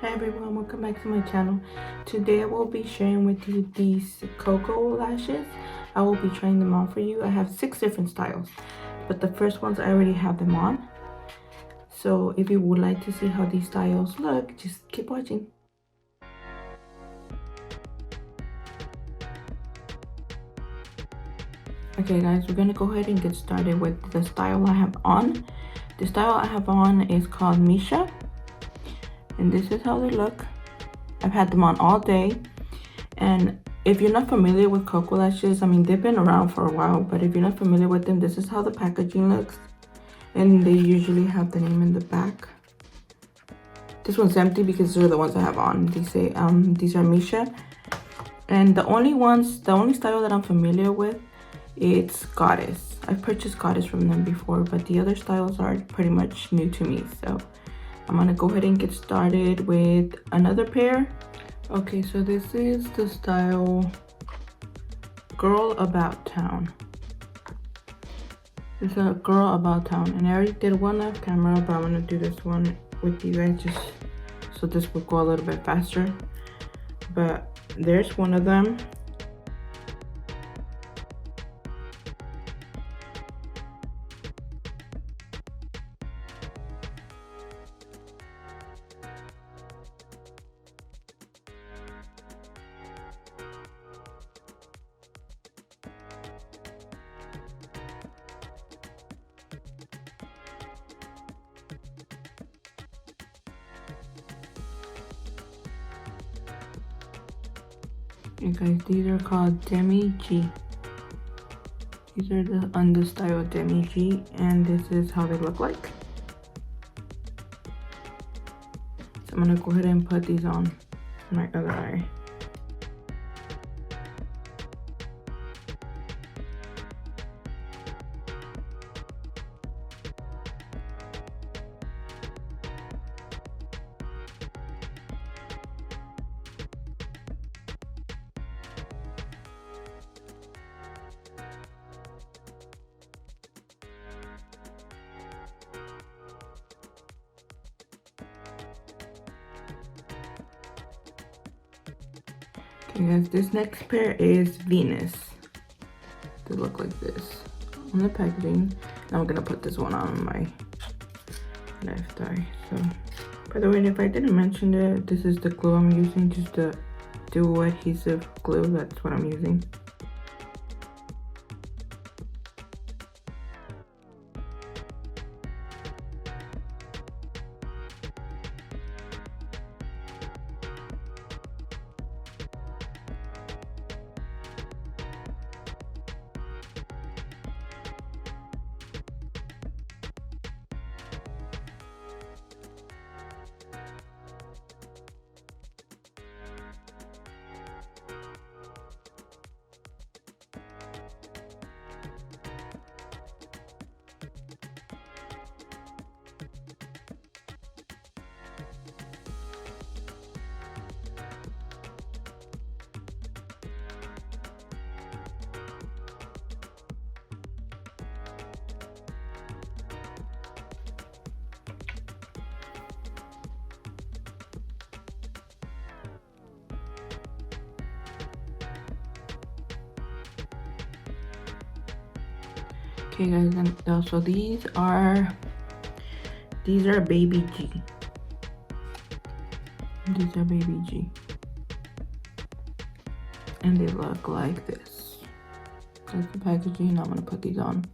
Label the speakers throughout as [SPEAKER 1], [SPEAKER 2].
[SPEAKER 1] Hi everyone, welcome back to my channel. Today I will be sharing with you these KOKO lashes. I will be trying them on for you. I have 6 different styles, but the first ones I already have them on. So if you would like to see how these styles look, just keep watching. Okay guys, we're gonna go ahead and get started with the style I have on. The style I have on is called Misha, and this is how they look. I've had them on all day, and if you're not familiar with KOKO lashes, I mean, they've been around for a while, but if you're not familiar with them, this is how the packaging looks, and they usually have the name in the back. This one's empty because these are the ones I have on. These say these are Misha, and the only style that I'm familiar with, it's Goddess. I've purchased Goddess from them before, but the other styles are pretty much new to me. So I'm gonna go ahead and get started with another pair. Okay, so this is the style Girl About Town. This is a Girl About Town, and I already did one off camera, but I'm gonna do this one with you guys just so this will go a little bit faster. But there's one of them. You guys, these are called Demi G. These are on the style Demi G, and this is how they look like. So I'm gonna go ahead and put these on my other eye. Okay guys, this next pair is Venus. They look like this on the packaging. Now I'm gonna put this one on my left eye. So, by the way, if I didn't mention it, this is the glue I'm using, just the dual adhesive glue. That's what I'm using. Okay guys, and so these are Baby G. These are Baby G, and they look like this. That's the packaging. I'm gonna put these on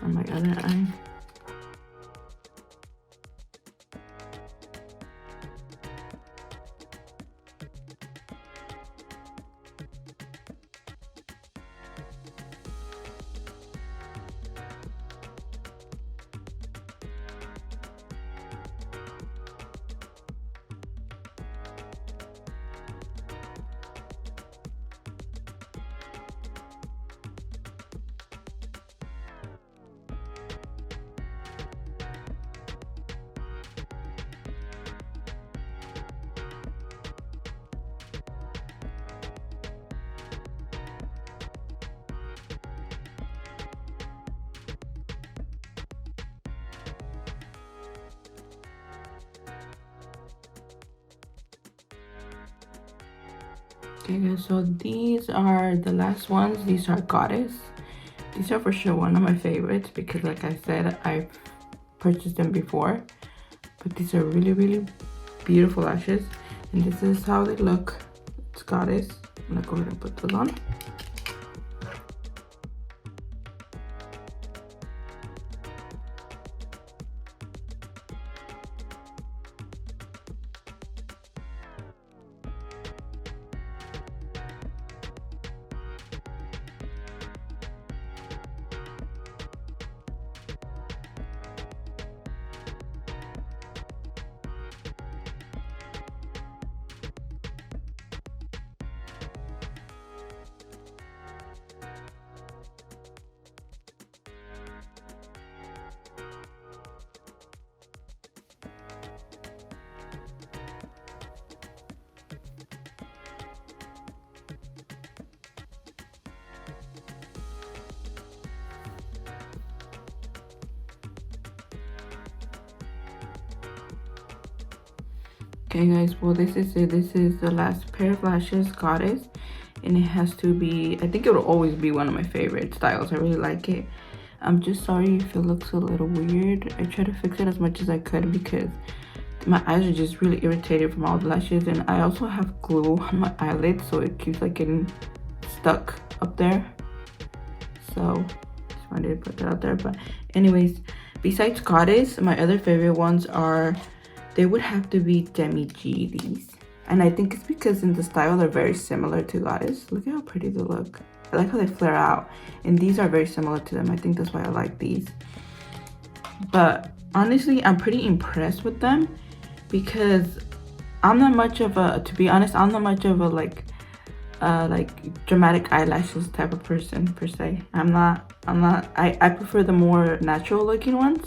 [SPEAKER 1] my other eye. Okay guys, so these are the last ones. These are Goddess. These are for sure one of my favorites because like I said, I've purchased them before. But these are really beautiful lashes. And this is how they look. It's Goddess. I'm gonna go ahead and put those on. Okay guys, well this is it. This is the last pair of lashes, Goddess, and it has to be, I think it will always be one of my favorite styles. I really like it. I'm just sorry if it looks a little weird. I try to fix it as much as I could because my eyes are just really irritated from all the lashes, and I also have glue on my eyelids, so it keeps like getting stuck up there. So just wanted to put that out there. But anyways, besides Goddess, my other favorite ones are, they would have to be Demi G, these. And I think it's because in the style they're very similar to Goddess. Look at how pretty they look. I like how they flare out. And these are very similar to them. I think that's why I like these. But honestly, I'm pretty impressed with them because I'm not much of a, to be honest, I'm not much of a like dramatic eyelashes type of person per se. I prefer the more natural looking ones.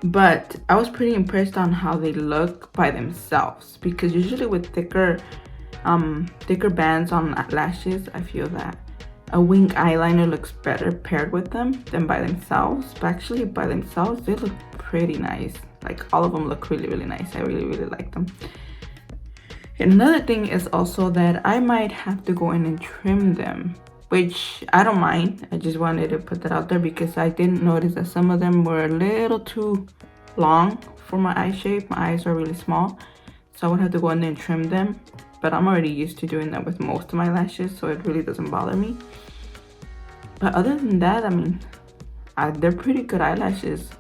[SPEAKER 1] But I was pretty impressed on how they look by themselves, because usually with thicker bands on lashes, I feel that a wing eyeliner looks better paired with them than by themselves. But actually by themselves they look pretty nice. Like all of them look really nice. I really like them. And another thing is also that I might have to go in and trim them, which I don't mind. I just wanted to put that out there because I didn't notice that some of them were a little too long for my eye shape. My eyes are really small, so I would have to go in there and trim them. But I'm already used to doing that with most of my lashes, so it really doesn't bother me. But other than that, I mean, they're pretty good eyelashes.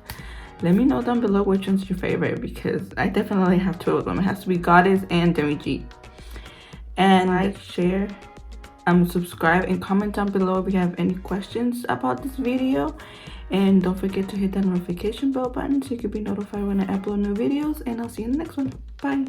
[SPEAKER 1] Let me know down below which one's your favorite, because I definitely have two of them. It has to be Goddess and Demi G. And like, share, subscribe and comment down below if you have any questions about this video. And don't forget to hit that notification bell button so you can be notified when I upload new videos. And I'll see you in the next one. Bye.